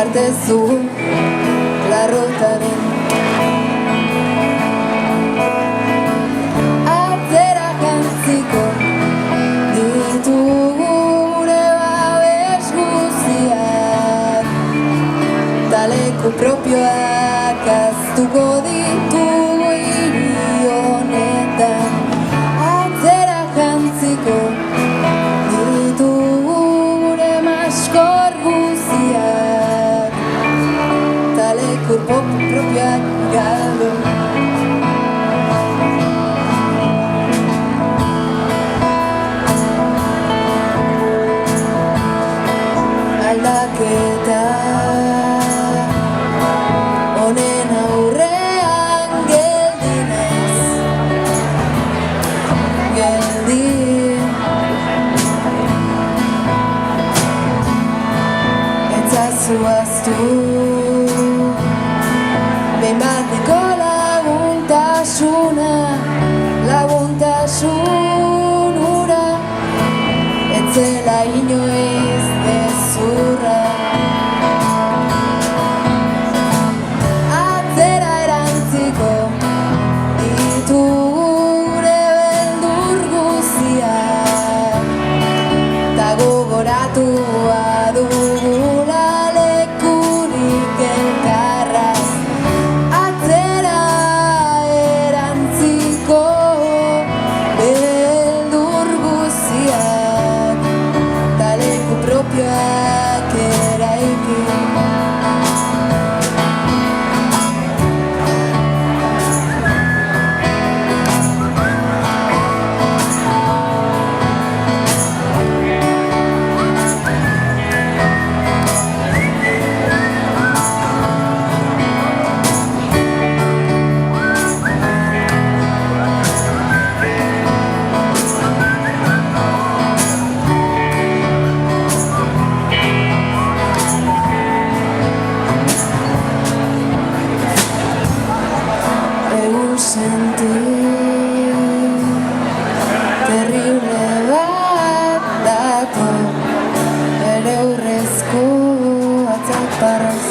partezu larrotaren atzera jantziko ditugu gure babes guztiak, leku propioak aztuko ditugu hiri honetan, atzera jantziko ditugu gure maskor guztiak, leku propioak gabe. Aldaketa honen aurrean geldinez, geldi etzazu aztu behin bateko laguntasun hura, etzela inoiz gezurra. Atzera erantziko ditugu gure beldur guztiak, ta gogoratua dugula lekurik elkarraz. Atzera erantziko beldur guztiak, ta leku propioak eraiki. Terrible bat dator, ere urrezko atzak parraz.